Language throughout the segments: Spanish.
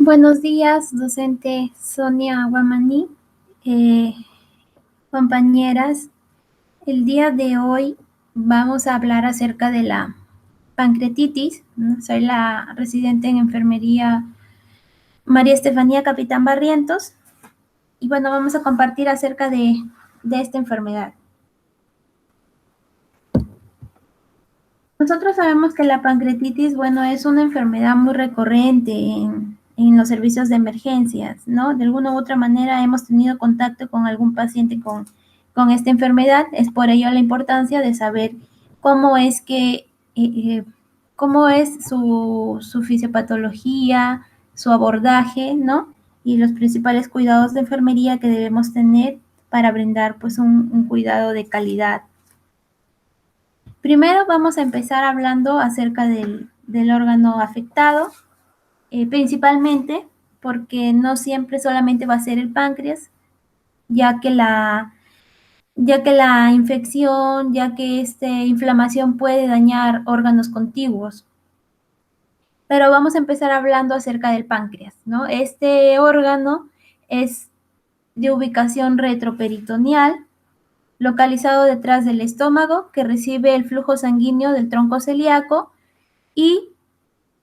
Buenos días, docente Sonia Guamaní, eh, compañeras. El día de hoy vamos a hablar acerca de la pancreatitis, ¿no? Soy la residente en enfermería María Estefanía Capitán Barrientos y bueno, vamos a compartir acerca de esta enfermedad. Nosotros sabemos que la pancreatitis, bueno, es una enfermedad muy recurrente en los servicios de emergencias, ¿no? De alguna u otra manera hemos tenido contacto con algún paciente con esta enfermedad. Es por ello la importancia de saber cómo es que, cómo es su fisiopatología, su abordaje, ¿no? Y los principales cuidados de enfermería que debemos tener para brindar, pues, un cuidado de calidad. Primero vamos a empezar hablando acerca del órgano afectado, principalmente porque no siempre solamente va a ser el páncreas, ya que la infección, ya que esta inflamación puede dañar órganos contiguos. Pero vamos a empezar hablando acerca del páncreas, ¿no? Este órgano es de ubicación retroperitoneal, localizado detrás del estómago, que recibe el flujo sanguíneo del tronco celíaco y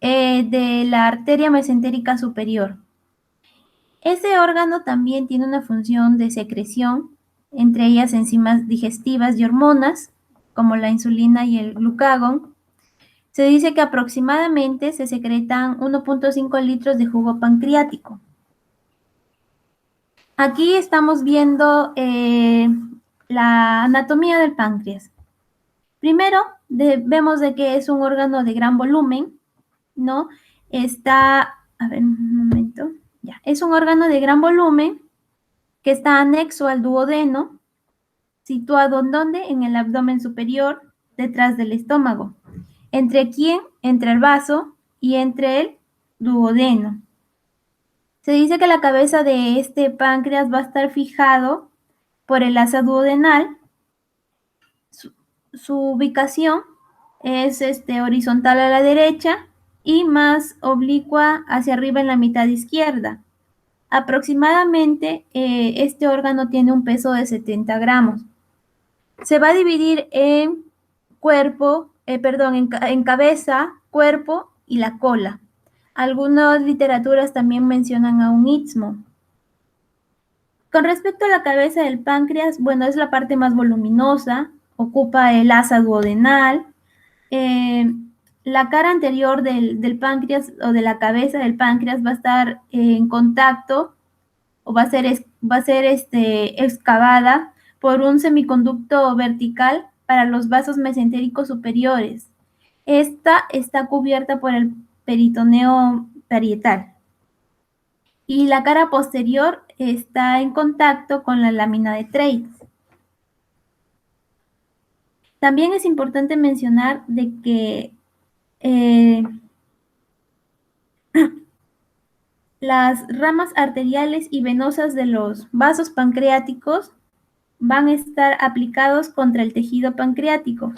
de la arteria mesentérica superior. Ese órgano también tiene una función de secreción, entre ellas enzimas digestivas y hormonas, como la insulina y el glucagón. Se dice que aproximadamente se secretan 1.5 litros de jugo pancreático. Aquí estamos viendo la anatomía del páncreas. Primero, vemos de que es un órgano de gran volumen, ¿no? Está, a ver, un momento, ya, es un órgano de gran volumen que está anexo al duodeno, situado en donde, en el abdomen superior, detrás del estómago. ¿Entre quién? Entre el vaso y entre el duodeno. Se dice que la cabeza de este páncreas va a estar fijado por el asa duodenal. Su ubicación es horizontal a la derecha y más oblicua hacia arriba en la mitad izquierda. Aproximadamente este órgano tiene un peso de 70 gramos. Se va a dividir en en cabeza, cuerpo y la cola. Algunas literaturas también mencionan a un istmo. Con respecto a la cabeza del páncreas, bueno, es la parte más voluminosa, ocupa el asa duodenal. La cara anterior del páncreas o de la cabeza del páncreas va a estar en contacto o va a ser excavada por un semiconducto vertical para los vasos mesentéricos superiores. Esta está cubierta por el peritoneo parietal. Y la cara posterior está en contacto con la lámina de Treitz. También es importante mencionar de que las ramas arteriales y venosas de los vasos pancreáticos van a estar aplicados contra el tejido pancreático.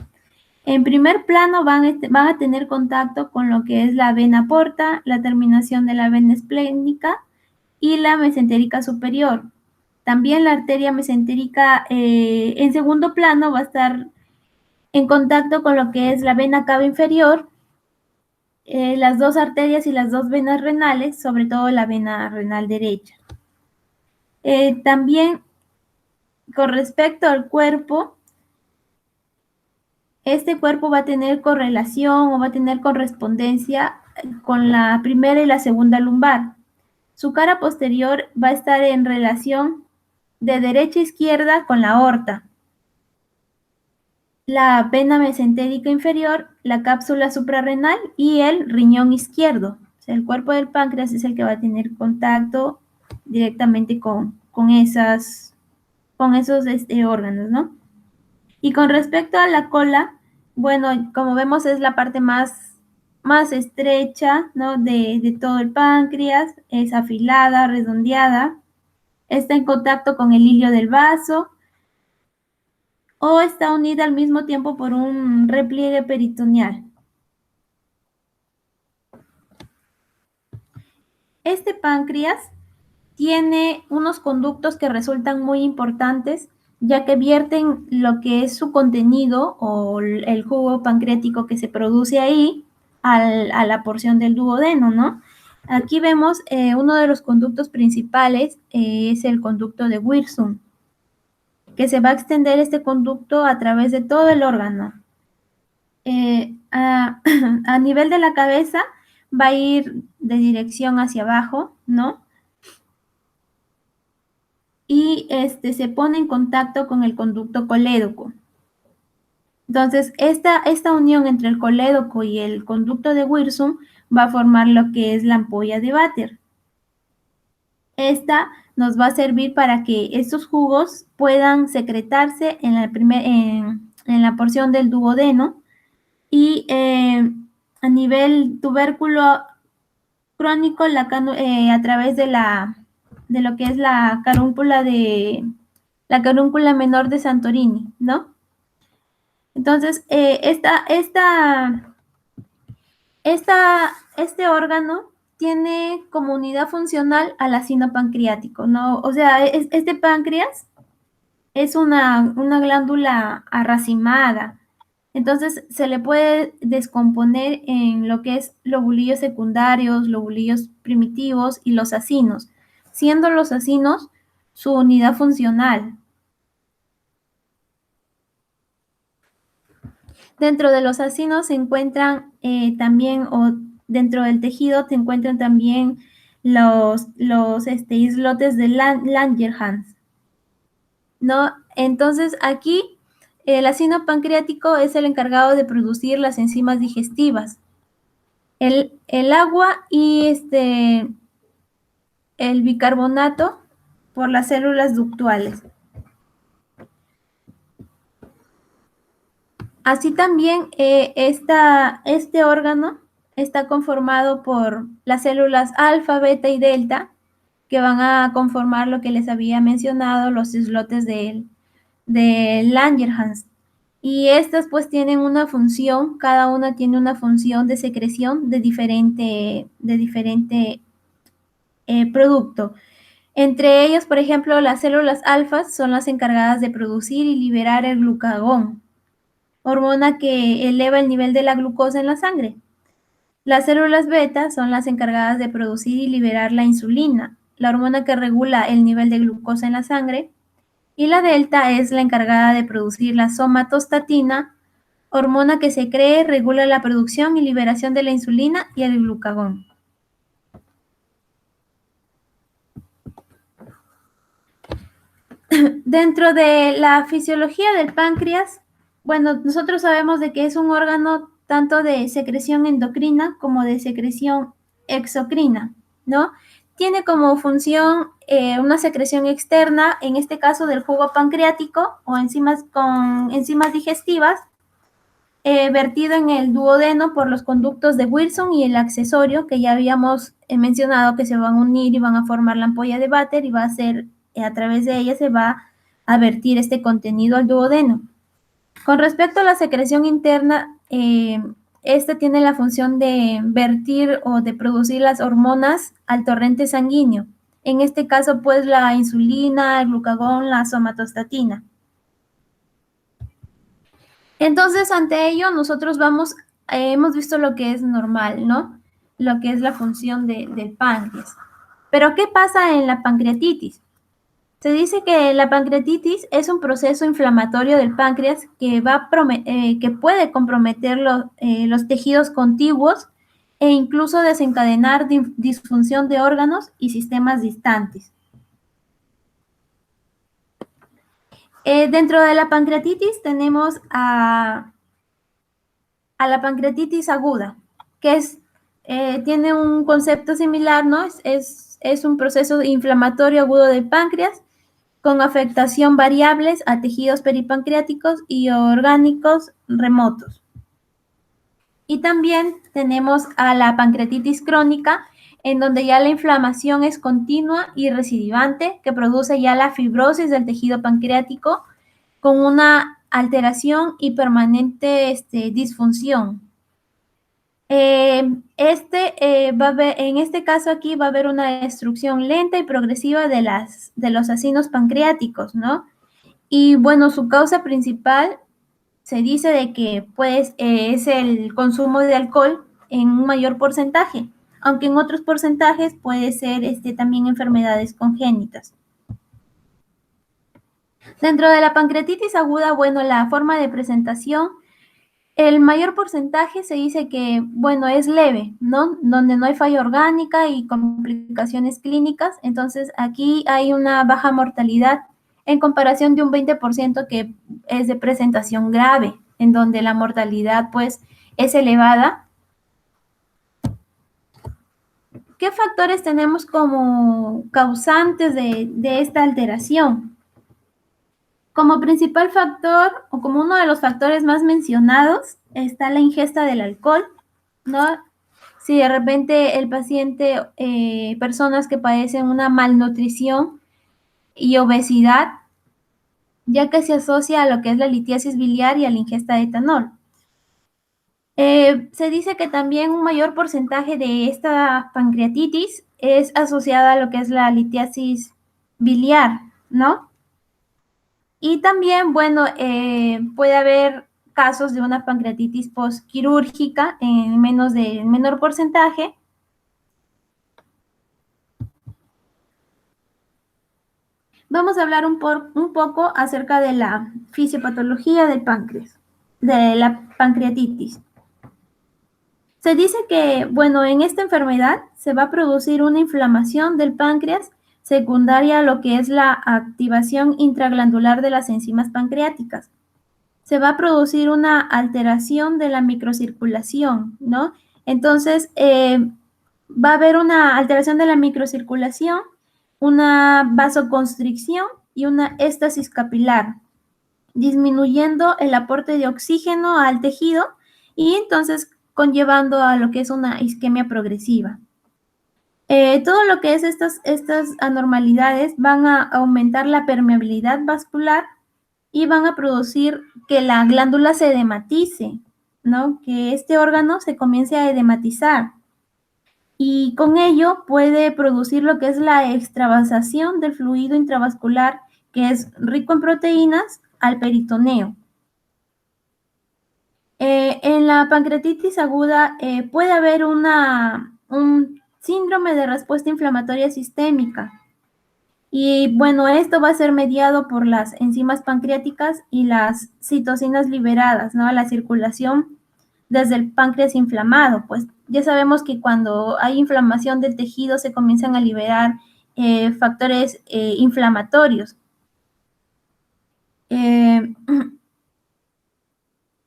En primer plano van a tener contacto con lo que es la vena porta, la terminación de la vena esplénica y la mesentérica superior. También la arteria mesentérica en segundo plano va a estar en contacto con lo que es la vena cava inferior, las dos arterias y las dos venas renales, sobre todo la vena renal derecha. También con respecto al cuerpo, este cuerpo va a tener correlación o va a tener correspondencia con la primera y la segunda lumbar. Su cara posterior va a estar en relación de derecha a izquierda con la aorta. La vena mesentérica inferior, la cápsula suprarrenal y el riñón izquierdo. O sea, el cuerpo del páncreas es el que va a tener contacto directamente con esos órganos, ¿no? Y con respecto a la cola, bueno, como vemos es la parte más estrecha, ¿no? de todo el páncreas, es afilada, redondeada, está en contacto con el hilio del vaso o está unida al mismo tiempo por un repliegue peritoneal. este páncreas tiene unos conductos que resultan muy importantes, ya que vierten lo que es su contenido o el jugo pancreático que se produce ahí a la porción del duodeno, ¿no? Aquí vemos uno de los conductos principales, es el conducto de Wirsum, que se va a extender este conducto a través de todo el órgano. A nivel de la cabeza va a ir de dirección hacia abajo, ¿no? Y se pone en contacto con el conducto colédoco. Entonces, esta unión entre el colédoco y el conducto de Wirsum va a formar lo que es la ampolla de Vater. Esta nos va a servir para que estos jugos puedan secretarse en la porción del duodeno y a nivel tubérculo crónico a través de lo que es la carúncula menor de Santorini, ¿no? Entonces, este órgano tiene como unidad funcional al acino pancreático, ¿no? O sea, este páncreas es una glándula arracimada. Entonces, se le puede descomponer en lo que es lobulillos secundarios, lobulillos primitivos y los acinos, siendo los acinos su unidad funcional. Dentro de los acinos se encuentran también, o dentro del tejido se encuentran también los islotes de Langerhans, ¿no? Entonces aquí el acino pancreático es el encargado de producir las enzimas digestivas. El agua y el bicarbonato por las células ductuales. Así también este órgano está conformado por las células alfa, beta y delta, que van a conformar lo que les había mencionado, los islotes de Langerhans. Y estas pues tienen una función, cada una tiene una función de secreción de diferente producto. Entre ellos, por ejemplo, las células alfas son las encargadas de producir y liberar el glucagón, hormona que eleva el nivel de la glucosa en la sangre. Las células beta son las encargadas de producir y liberar la insulina, la hormona que regula el nivel de glucosa en la sangre. Y la delta es la encargada de producir la somatostatina, hormona que secreta y regula la producción y liberación de la insulina y el glucagón. Dentro de la fisiología del páncreas, bueno, nosotros sabemos de que es un órgano tanto de secreción endocrina como de secreción exocrina, ¿no? Tiene como función una secreción externa, en este caso del jugo pancreático o enzimas con enzimas digestivas, vertido en el duodeno por los conductos de Wilson y el accesorio que ya habíamos mencionado, que se van a unir y van a formar la ampolla de Vater y va a ser, a través de ella se va a vertir este contenido al duodeno. Con respecto a la secreción interna, esta tiene la función de vertir o de producir las hormonas al torrente sanguíneo. En este caso, pues la insulina, el glucagón, la somatostatina. Entonces, ante ello, nosotros hemos visto lo que es normal, ¿no? Lo que es la función del páncreas. Pero, ¿qué pasa en la pancreatitis? Se dice que la pancreatitis es un proceso inflamatorio del páncreas que puede comprometer los tejidos contiguos e incluso desencadenar disfunción de órganos y sistemas distantes. Dentro de la pancreatitis tenemos a la pancreatitis aguda, que tiene un concepto similar, ¿no? Es un proceso inflamatorio agudo del páncreas con afectación variables a tejidos peripancreáticos y orgánicos remotos. Y también tenemos a la pancreatitis crónica, en donde ya la inflamación es continua y recidivante, que produce ya la fibrosis del tejido pancreático con una alteración y permanente disfunción. En este caso aquí va a haber una destrucción lenta y progresiva de los acinos pancreáticos, ¿no? Y bueno, su causa principal se dice de que pues es el consumo de alcohol en un mayor porcentaje, aunque en otros porcentajes puede ser también enfermedades congénitas. Dentro de la pancreatitis aguda, bueno, la forma de presentación, el mayor porcentaje se dice que, bueno, es leve, ¿no? Donde no hay falla orgánica y complicaciones clínicas. Entonces, aquí hay una baja mortalidad en comparación de un 20% que es de presentación grave, en donde la mortalidad, pues, es elevada. ¿Qué factores tenemos como causantes de esta alteración? Como principal factor o como uno de los factores más mencionados está la ingesta del alcohol, ¿no? Si de repente el paciente, personas que padecen una malnutrición y obesidad, ya que se asocia a lo que es la litiasis biliar y a la ingesta de etanol. Se dice que también un mayor porcentaje de esta pancreatitis es asociada a lo que es la litiasis biliar, ¿no? Y también, bueno, puede haber casos de una pancreatitis postquirúrgica en menor porcentaje. Vamos a hablar un poco acerca de la fisiopatología del páncreas, de la pancreatitis. Se dice que, bueno, en esta enfermedad se va a producir una inflamación del páncreas secundaria a lo que es la activación intraglandular de las enzimas pancreáticas. Se va a producir una alteración de la microcirculación, ¿no? Entonces, va a haber una alteración de la microcirculación, una vasoconstricción y una éstasis capilar, disminuyendo el aporte de oxígeno al tejido y entonces conllevando a lo que es una isquemia progresiva. Todo lo que es estas anormalidades van a aumentar la permeabilidad vascular y van a producir que la glándula se edematice, ¿no? Que este órgano se comience a edematizar. Y con ello puede producir lo que es la extravasación del fluido intravascular, que es rico en proteínas, al peritoneo. En la pancreatitis aguda puede haber un síndrome de respuesta inflamatoria sistémica. Y bueno, esto va a ser mediado por las enzimas pancreáticas y las citocinas liberadas, ¿no? La circulación desde el páncreas inflamado. Pues ya sabemos que cuando hay inflamación del tejido se comienzan a liberar factores inflamatorios.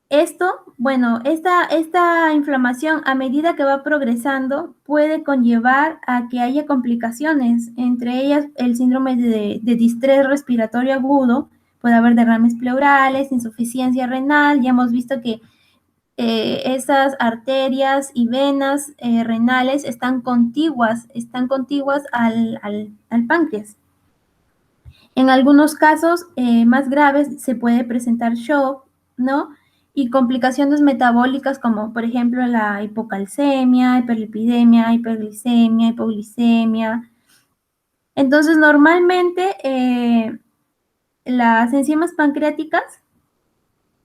Esta inflamación a medida que va progresando puede conllevar a que haya complicaciones, entre ellas el síndrome de distrés respiratorio agudo, puede haber derrames pleurales, insuficiencia renal, ya hemos visto que esas arterias y venas renales están contiguas al páncreas. En algunos casos más graves se puede presentar shock, ¿no? Y complicaciones metabólicas como por ejemplo la hipocalcemia, hiperlipidemia, hiperglicemia, hipoglicemia. Entonces normalmente las enzimas pancreáticas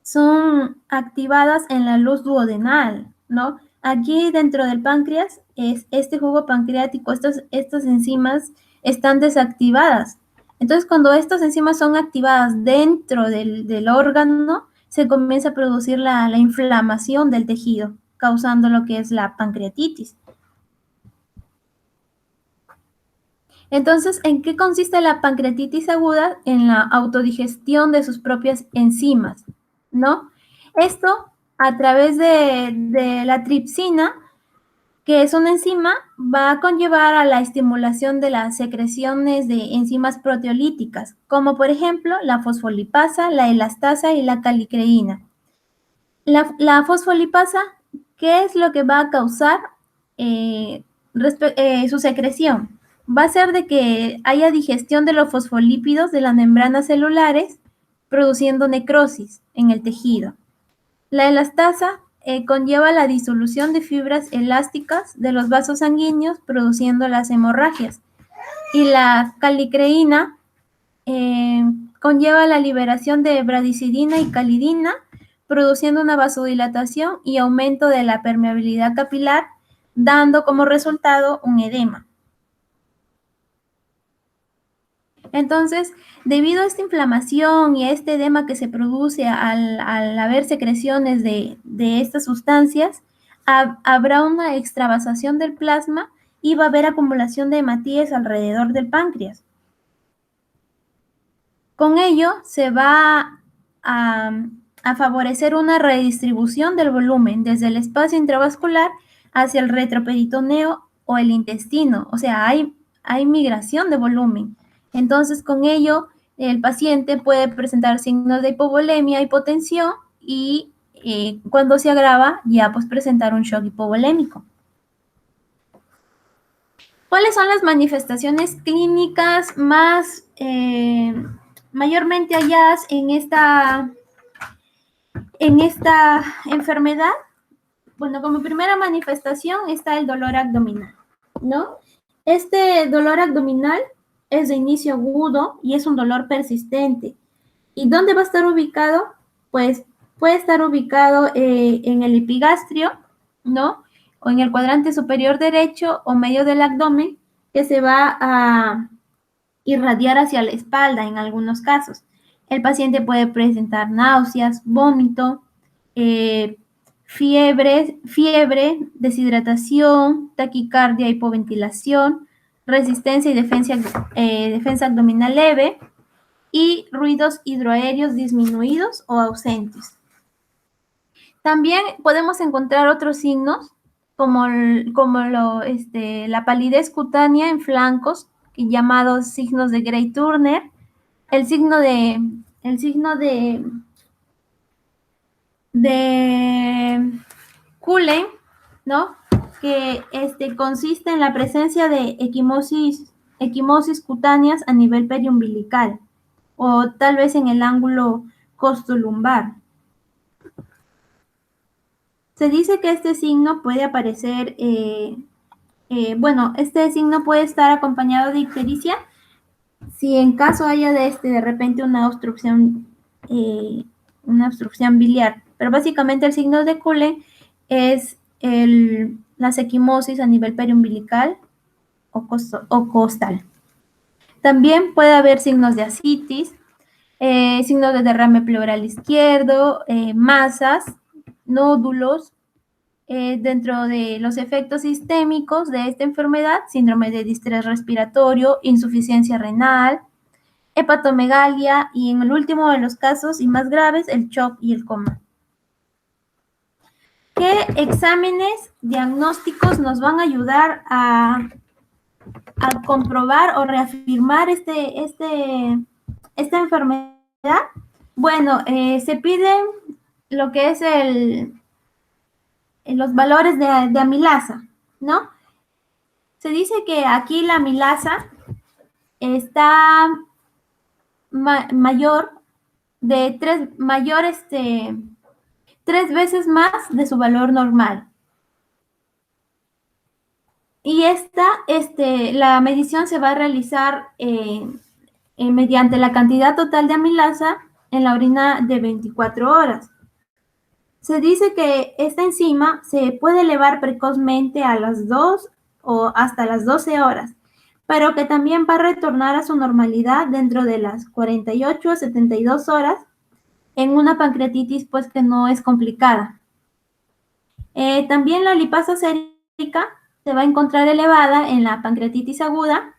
son activadas en la luz duodenal, ¿no? Aquí dentro del páncreas es este jugo pancreático, estas enzimas están desactivadas. Entonces, cuando estas enzimas son activadas dentro del órgano, se comienza a producir la inflamación del tejido, causando lo que es la pancreatitis. Entonces, ¿en qué consiste la pancreatitis aguda? En la autodigestión de sus propias enzimas, ¿no? Esto a través de la tripsina, que es una enzima, va a conllevar a la estimulación de las secreciones de enzimas proteolíticas, como por ejemplo la fosfolipasa, la elastasa y la calicreína. La fosfolipasa, ¿qué es lo que va a causar su secreción? Va a ser de que haya digestión de los fosfolípidos de las membranas celulares, produciendo necrosis en el tejido. La elastasa conlleva la disolución de fibras elásticas de los vasos sanguíneos, produciendo las hemorragias. Y la calicreína conlleva la liberación de bradicidina y calidina, produciendo una vasodilatación y aumento de la permeabilidad capilar, dando como resultado un edema. Entonces, debido a esta inflamación y a este edema que se produce al haber secreciones de estas sustancias, habrá una extravasación del plasma y va a haber acumulación de hematíes alrededor del páncreas. Con ello se va a favorecer una redistribución del volumen desde el espacio intravascular hacia el retroperitoneo o el intestino, o sea, hay migración de volumen. Entonces, con ello, el paciente puede presentar signos de hipovolemia, hipotensión y cuando se agrava, ya pues presentar un shock hipovolémico. ¿Cuáles son las manifestaciones clínicas más mayormente halladas en esta enfermedad? Bueno, como primera manifestación está el dolor abdominal, ¿no? Este dolor abdominal es de inicio agudo y es un dolor persistente. ¿Y dónde va a estar ubicado? Pues puede estar ubicado en el epigastrio, ¿no? O en el cuadrante superior derecho o medio del abdomen, que se va a irradiar hacia la espalda en algunos casos. El paciente puede presentar náuseas, vómito, fiebre, deshidratación, taquicardia, hipoventilación, resistencia y defensa abdominal leve y ruidos hidroaéreos disminuidos o ausentes. También podemos encontrar otros signos como la palidez cutánea en flancos, llamados signos de Gray-Turner, el signo de Cullen, ¿no? Que consiste en la presencia de equimosis cutáneas a nivel periumbilical o tal vez en el ángulo costolumbar. Se dice que este signo puede aparecer, este signo puede estar acompañado de ictericia si en caso haya de repente una obstrucción biliar. Pero básicamente el signo de Cullen es la equimosis a nivel periumbilical o costal. También puede haber signos de ascitis, signos de derrame pleural izquierdo, masas, nódulos. Dentro de los efectos sistémicos de esta enfermedad, síndrome de distrés respiratorio, insuficiencia renal, hepatomegalia y en el último de los casos y más graves, el shock y el coma. ¿Qué exámenes diagnósticos nos van a ayudar a comprobar o reafirmar esta enfermedad? Bueno, se piden lo que es los valores de amilasa, ¿no? Se dice que aquí la amilasa está mayor de 3 veces más de su valor normal. Y la medición se va a realizar mediante la cantidad total de amilasa en la orina de 24 horas. Se dice que esta enzima se puede elevar precozmente a las 2 o hasta las 12 horas, pero que también va a retornar a su normalidad dentro de las 48 a 72 horas en una pancreatitis pues que no es complicada. También la lipasa sérica se va a encontrar elevada en la pancreatitis aguda,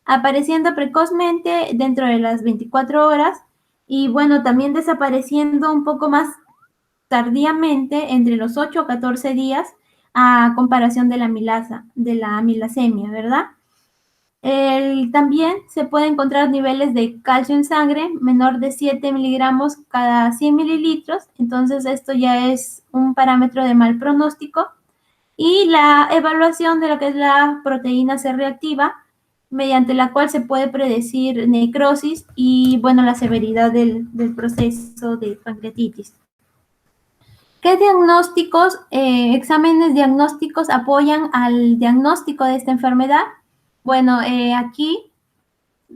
apareciendo precozmente dentro de las 24 horas y bueno, también desapareciendo un poco más tardíamente entre los 8 o 14 días a comparación de la amilasemia, ¿verdad? También se puede encontrar niveles de calcio en sangre menor de 7 miligramos cada 100 mililitros, entonces esto ya es un parámetro de mal pronóstico, y la evaluación de lo que es la proteína C reactiva, mediante la cual se puede predecir necrosis y, bueno, la severidad del proceso de pancreatitis. ¿Qué diagnósticos, exámenes diagnósticos apoyan al diagnóstico de esta enfermedad? Bueno, aquí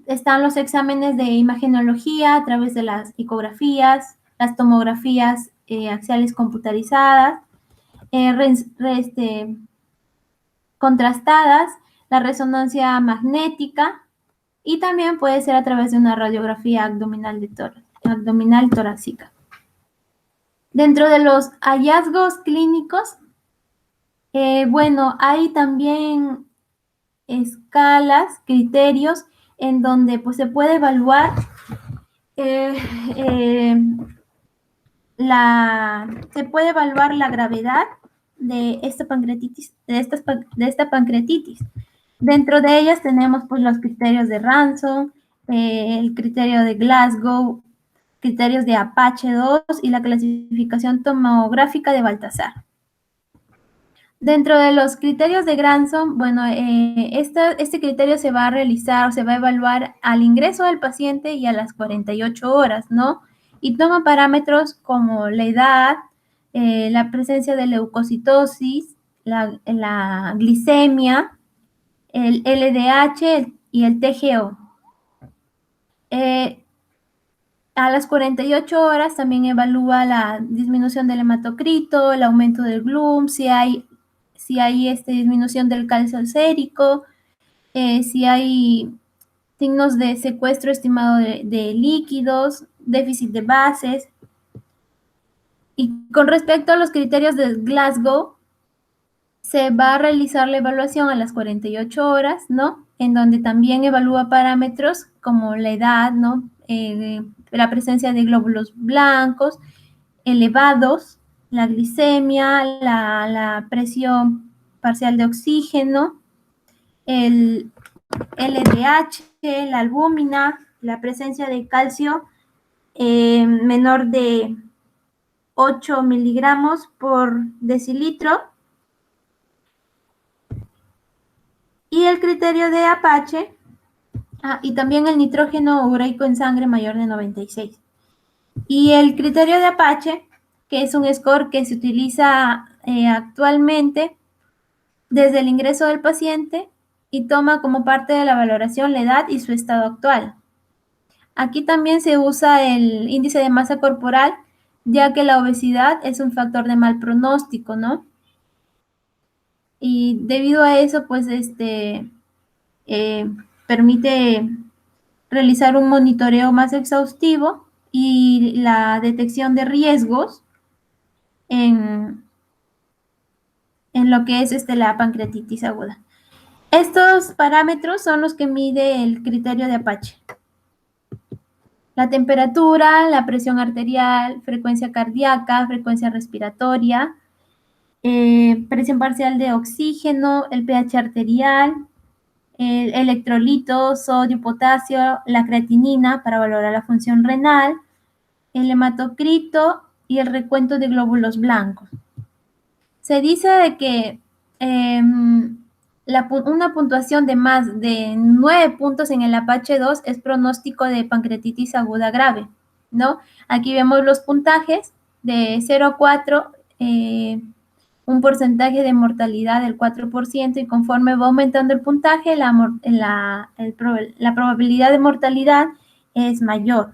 están los exámenes de imagenología a través de las ecografías, las tomografías axiales computarizadas, contrastadas, la resonancia magnética y también puede ser a través de una radiografía abdominal torácica. Dentro de los hallazgos clínicos, bueno, hay también escalas, criterios en donde pues, se puede evaluar la gravedad de esta pancreatitis, de esta pancreatitis. Dentro de ellas tenemos pues los criterios de Ranson, el criterio de Glasgow, criterios de Apache 2 y la clasificación tomográfica de Baltasar. Dentro de los criterios de Granson, bueno, este criterio se va a realizar o se va a evaluar al ingreso del paciente y a las 48 horas, ¿no? Y toma parámetros como la edad, la presencia de leucocitosis, la glicemia, el LDH y el TGO. A las 48 horas también evalúa la disminución del hematocrito, el aumento del GLUM, si hay disminución del calcio sérico, si hay signos de secuestro estimado de líquidos, déficit de bases. Y con respecto a los criterios de Glasgow, se va a realizar la evaluación a las 48 horas, ¿no? En donde también evalúa parámetros como la edad, ¿no? La presencia de glóbulos blancos elevados, la glicemia, la presión parcial de oxígeno, el LDH, la albúmina, la presencia de calcio menor de 8 miligramos por decilitro y el criterio de Apache y también el nitrógeno ureico en sangre mayor de 96. Y el criterio de Apache, que es un score que se utiliza actualmente desde el ingreso del paciente y toma como parte de la valoración la edad y su estado actual. Aquí también se usa el índice de masa corporal, ya que la obesidad es un factor de mal pronóstico, ¿no? Y debido a eso, pues, permite realizar un monitoreo más exhaustivo y la detección de riesgos en lo que es la pancreatitis aguda. Estos parámetros son los que mide el criterio de Apache. La temperatura, la presión arterial, frecuencia cardíaca, frecuencia respiratoria, presión parcial de oxígeno, el pH arterial, el electrolito, sodio, potasio, la creatinina para valorar la función renal, el hematocrito y el recuento de glóbulos blancos. Se dice de que una puntuación de más de 9 puntos en el Apache 2 es pronóstico de pancreatitis aguda grave, ¿no? Aquí vemos los puntajes de 0 a 4, un porcentaje de mortalidad del 4% y conforme va aumentando el puntaje, la probabilidad de mortalidad es mayor.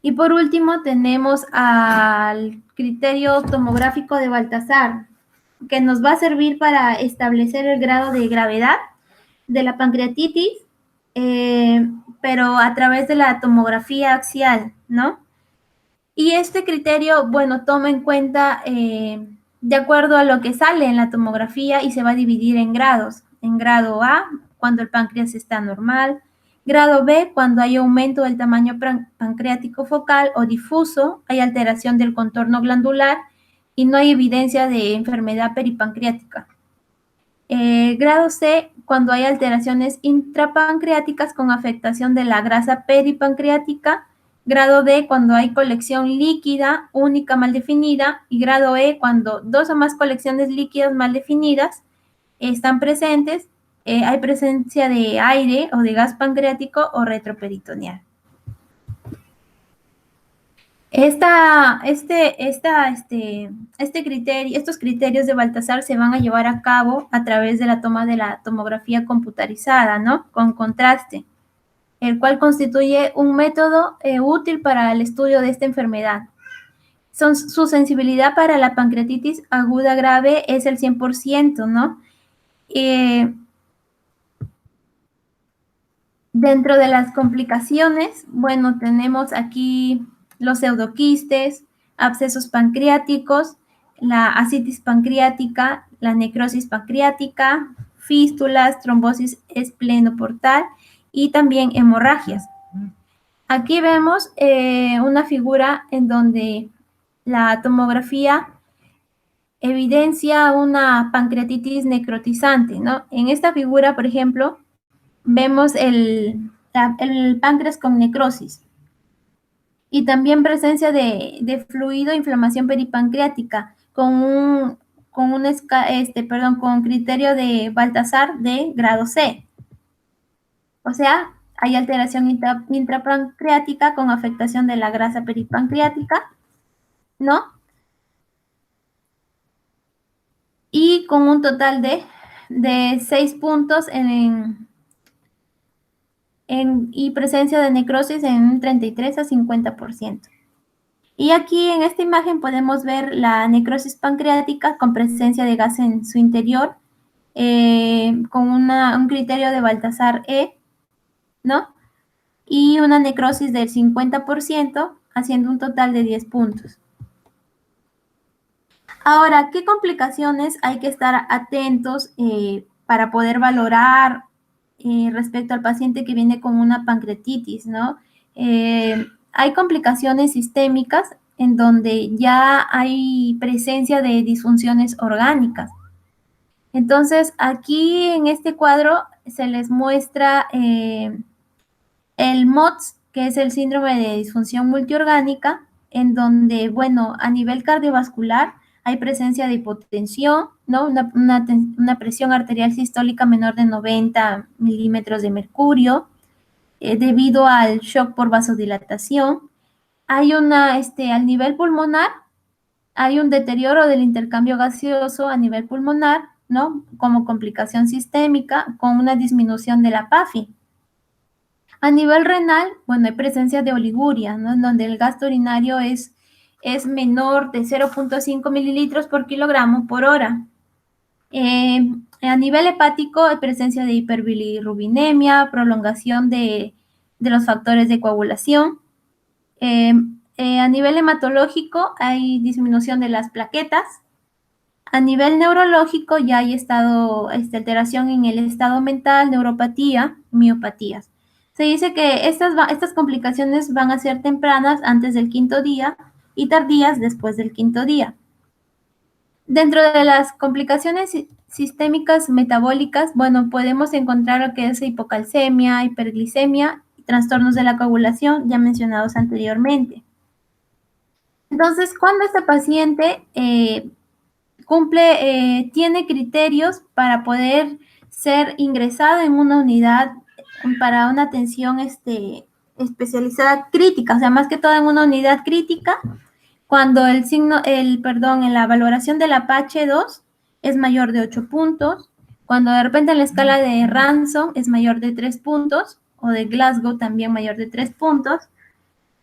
Y por último tenemos al criterio tomográfico de Baltasar, que nos va a servir para establecer el grado de gravedad de la pancreatitis, pero a través de la tomografía axial, ¿no? Y este criterio, bueno, toma en cuenta de acuerdo a lo que sale en la tomografía y se va a dividir en grados. En grado A, cuando el páncreas está normal. Grado B, cuando hay aumento del tamaño pancreático focal o difuso, hay alteración del contorno glandular y no hay evidencia de enfermedad peripancreática. Grado C, cuando hay alteraciones intrapancreáticas con afectación de la grasa peripancreática. Grado D, cuando hay colección líquida única mal definida. Y grado E, cuando 2 o más colecciones líquidas mal definidas están presentes, hay presencia de aire o de gas pancreático o retroperitoneal. Estos criterios de Baltasar se van a llevar a cabo a través de la toma de la tomografía computarizada, ¿no? Con contraste, el cual constituye un método útil para el estudio de esta enfermedad. Su sensibilidad para la pancreatitis aguda grave es el 100%, ¿no? Dentro de las complicaciones, bueno, tenemos aquí los pseudoquistes, abscesos pancreáticos, la ascitis pancreática, la necrosis pancreática, fístulas, trombosis esplenoportal y también hemorragias. Aquí vemos una figura en donde la tomografía evidencia una pancreatitis necrotizante, ¿no? En esta figura, por ejemplo, vemos el páncreas con necrosis y también presencia de fluido e inflamación peripancreática con criterio de Baltasar de grado C. O sea, hay alteración intrapancreática con afectación de la grasa peripancreática, ¿no? Y con un total de 6 puntos y presencia de necrosis en un 33 a 50%. Y aquí en esta imagen podemos ver la necrosis pancreática con presencia de gas en su interior, con un criterio de Baltasar E, ¿no? Y una necrosis del 50%, haciendo un total de 10 puntos. Ahora, ¿qué complicaciones hay que estar atentos para poder valorar respecto al paciente que viene con una pancreatitis, ¿no? Hay complicaciones sistémicas en donde ya hay presencia de disfunciones orgánicas. Entonces, aquí en este cuadro se les muestra el MOTS, que es el síndrome de disfunción multiorgánica, en donde, bueno, a nivel cardiovascular hay presencia de hipotensión, ¿no? Una presión arterial sistólica menor de 90 milímetros de mercurio, debido al shock por vasodilatación. Hay al nivel pulmonar, hay un deterioro del intercambio gaseoso a nivel pulmonar, ¿no? Como complicación sistémica, con una disminución de la PAFI. A nivel renal, bueno, hay presencia de oliguria, ¿no? En donde el gasto urinario es menor de 0.5 mililitros por kilogramo por hora. A nivel hepático hay presencia de hiperbilirrubinemia, prolongación de los factores de coagulación. A nivel hematológico hay disminución de las plaquetas. A nivel neurológico ya hay alteración en el estado mental, neuropatía, miopatías. Se dice que estas complicaciones van a ser tempranas antes del 5.º día y tardías después del 5.º día. Dentro de las complicaciones sistémicas metabólicas, bueno, podemos encontrar lo que es hipocalcemia, hiperglicemia y trastornos de la coagulación ya mencionados anteriormente. Entonces, cuando este paciente tiene criterios para poder ser ingresado en una unidad para una atención especializada crítica, o sea, más que todo en una unidad crítica, cuando en la valoración del Apache 2 es mayor de 8 puntos, cuando de repente en la escala de Ransom es mayor de 3 puntos, o de Glasgow también mayor de 3 puntos,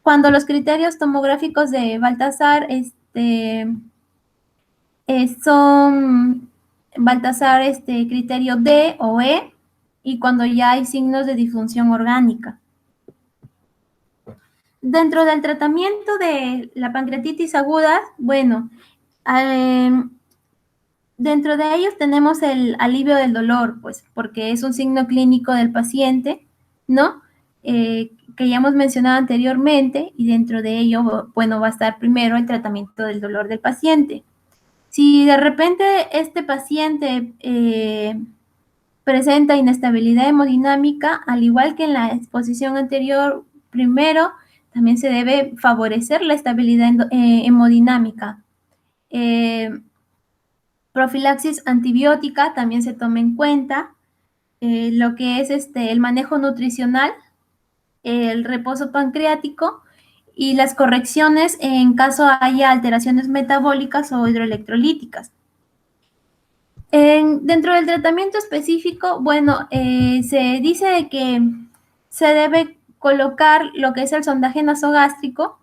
cuando los criterios tomográficos de Baltasar son Baltasar criterio D o E, y cuando ya hay signos de disfunción orgánica. Dentro del tratamiento de la pancreatitis aguda, bueno, dentro de ellos tenemos el alivio del dolor, pues, porque es un signo clínico del paciente, ¿no? Que ya hemos mencionado anteriormente, y dentro de ello, bueno, va a estar primero el tratamiento del dolor del paciente. Si de repente este paciente presenta inestabilidad hemodinámica, al igual que en la exposición anterior, primero también se debe favorecer la estabilidad hemodinámica. Profilaxis antibiótica también se toma en cuenta. Lo que es el manejo nutricional, el reposo pancreático y las correcciones en caso haya alteraciones metabólicas o hidroelectrolíticas. Dentro del tratamiento específico, bueno, se dice que se debe colocar lo que es el sondaje nasogástrico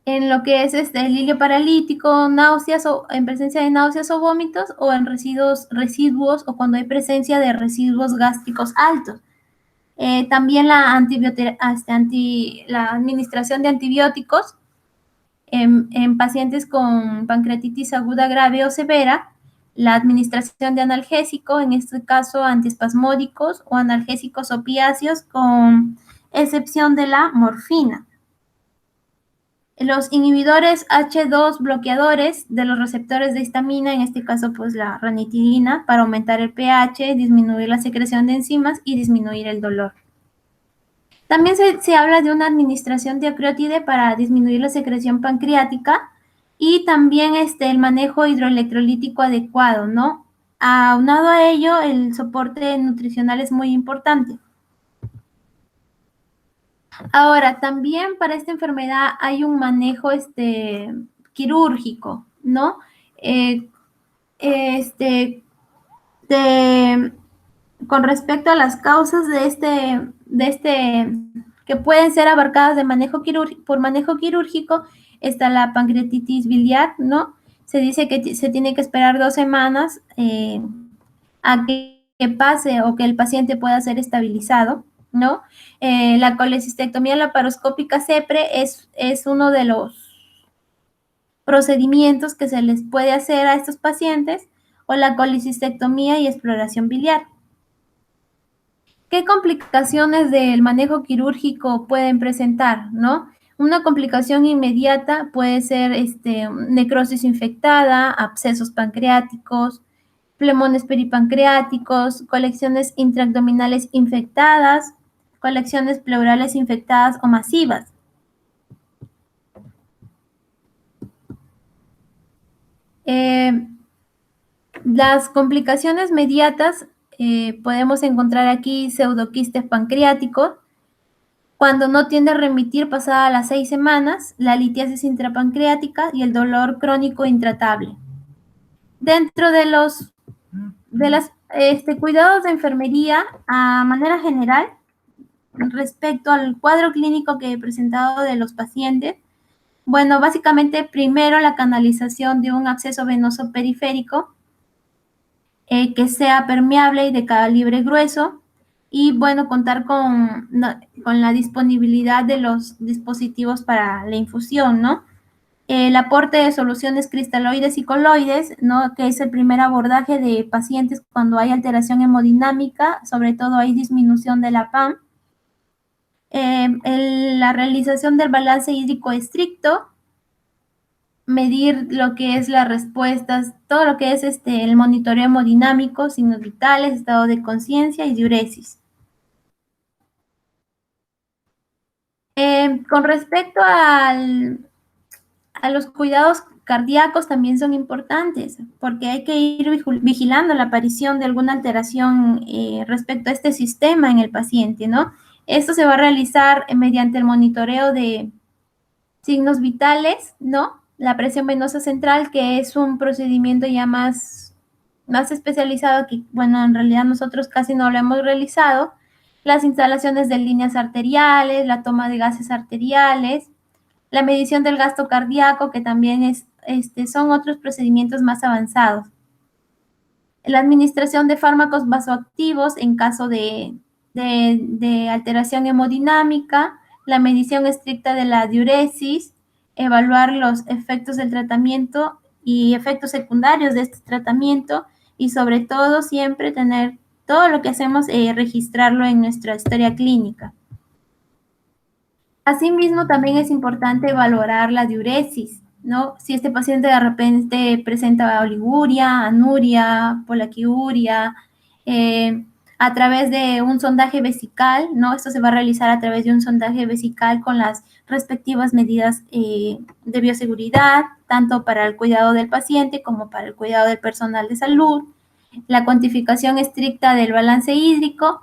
en lo que es el hilio paralítico, náuseas o en presencia de náuseas o vómitos, o en residuos o cuando hay presencia de residuos gástricos altos. También la administración de antibióticos en pacientes con pancreatitis aguda grave o severa, la administración de analgésico, en este caso antiespasmódicos o analgésicos opiáceos, con excepción de la morfina. Los inhibidores H2 bloqueadores de los receptores de histamina, en este caso pues la ranitidina, para aumentar el pH, disminuir la secreción de enzimas y disminuir el dolor. También se habla de una administración de acreotide para disminuir la secreción pancreática y también el manejo hidroelectrolítico adecuado, ¿no? Aunado a ello, el soporte nutricional es muy importante. Ahora, también para esta enfermedad hay un manejo quirúrgico, ¿no? Con respecto a las causas que pueden ser abarcadas por manejo quirúrgico, está la pancreatitis biliar, ¿no? Se dice que se tiene que esperar 2 semanas a que pase o que el paciente pueda ser estabilizado, ¿no? La colecistectomía laparoscópica CEPRE es uno de los procedimientos que se les puede hacer a estos pacientes, o la colecistectomía y exploración biliar. ¿Qué complicaciones del manejo quirúrgico pueden presentar, no? Una complicación inmediata puede ser necrosis infectada, abscesos pancreáticos, plemones peripancreáticos, colecciones intraabdominales infectadas, colecciones pleurales infectadas o masivas. Las complicaciones mediatas podemos encontrar aquí pseudoquistes pancreáticos, cuando no tiende a remitir pasada las 6 semanas, la litiasis intrapancreática y el dolor crónico intratable. Dentro de los cuidados de enfermería, a manera general, respecto al cuadro clínico que he presentado de los pacientes, bueno, básicamente primero la canalización de un absceso venoso periférico que sea permeable y de calibre grueso, y bueno, contar con la disponibilidad de los dispositivos para la infusión, ¿no? El aporte de soluciones cristaloides y coloides, ¿no? Que es el primer abordaje de pacientes cuando hay alteración hemodinámica, sobre todo hay disminución de la PAM. La realización del balance hídrico estricto, medir lo que es las respuestas, todo lo que es el monitoreo hemodinámico, signos vitales, estado de conciencia y diuresis. Con respecto a los cuidados cardíacos, también son importantes, porque hay que ir vigilando la aparición de alguna alteración respecto a este sistema en el paciente, ¿no? Esto se va a realizar mediante el monitoreo de signos vitales, ¿no? La presión venosa central, que es un procedimiento ya más especializado, que, bueno, en realidad nosotros casi no lo hemos realizado. Las instalaciones de líneas arteriales, la toma de gases arteriales, la medición del gasto cardíaco, que también son otros procedimientos más avanzados. La administración de fármacos vasoactivos en caso de alteración hemodinámica, la medición estricta de la diuresis, evaluar los efectos del tratamiento y efectos secundarios de este tratamiento, y sobre todo siempre tener todo lo que hacemos, registrarlo en nuestra historia clínica. Asimismo, también es importante valorar la diuresis, ¿no? Si este paciente de repente presenta oliguria, anuria, polaquiuria, a través de un sondaje vesical, ¿no? Esto se va a realizar a través de un sondaje vesical con las respectivas medidas de bioseguridad, tanto para el cuidado del paciente como para el cuidado del personal de salud, la cuantificación estricta del balance hídrico,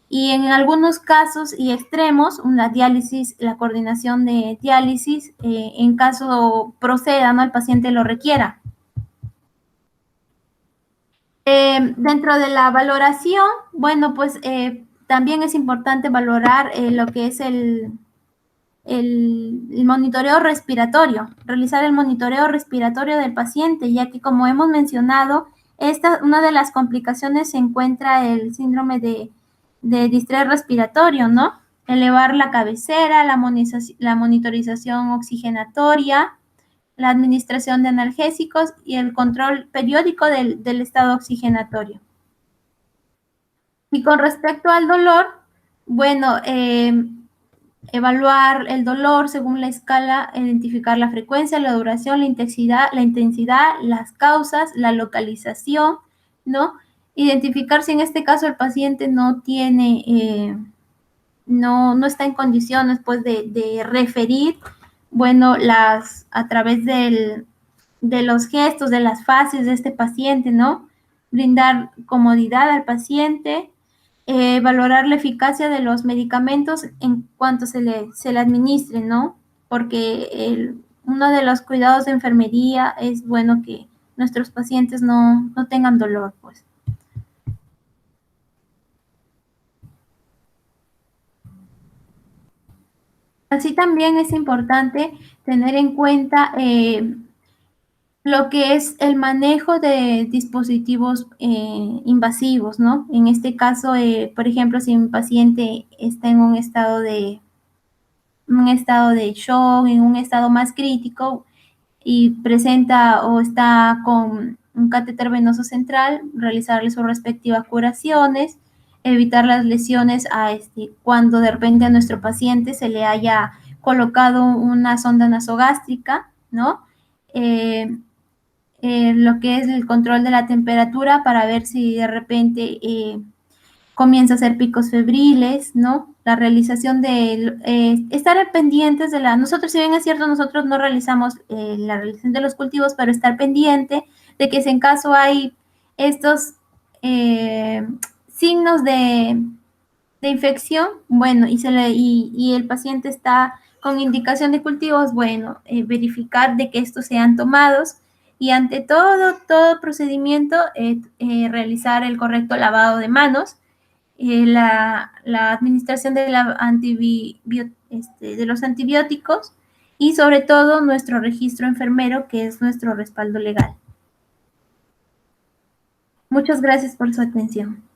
y en algunos casos y extremos, una diálisis, la coordinación de diálisis, en caso proceda, ¿no? El paciente lo requiera. Dentro de la valoración, bueno, pues también es importante valorar lo que es el monitoreo respiratorio, realizar el monitoreo respiratorio del paciente, ya que como hemos mencionado, una de las complicaciones se encuentra el síndrome de distrés respiratorio, ¿no? Elevar la cabecera, la monitorización oxigenatoria, la administración de analgésicos y el control periódico del estado oxigenatorio. Y con respecto al dolor, bueno, evaluar el dolor según la escala, identificar la frecuencia, la duración, la intensidad, las causas, la localización, ¿no? Identificar si en este caso el paciente no tiene, no está en condiciones pues de referir, bueno, a través de los gestos, de las fases de este paciente, ¿no? Brindar comodidad al paciente, valorar la eficacia de los medicamentos en cuanto se le administre, ¿no? Porque uno de los cuidados de enfermería es bueno que nuestros pacientes no tengan dolor, pues. Así también es importante tener en cuenta lo que es el manejo de dispositivos invasivos, ¿no? En este caso, por ejemplo, si un paciente está en un estado de shock, en un estado más crítico y presenta o está con un catéter venoso central, realizarle sus respectivas curaciones, evitar las lesiones cuando de repente a nuestro paciente se le haya colocado una sonda nasogástrica, ¿no? Lo que es el control de la temperatura para ver si de repente comienza a hacer picos febriles, ¿no? La realización de, estar pendientes de nosotros, si bien es cierto, nosotros no realizamos la realización de los cultivos, pero estar pendiente de que si en caso hay estos signos de infección, bueno, y el paciente está con indicación de cultivos, bueno, verificar de que estos sean tomados y ante todo procedimiento, realizar el correcto lavado de manos, la administración de de los antibióticos y sobre todo nuestro registro enfermero, que es nuestro respaldo legal. Muchas gracias por su atención.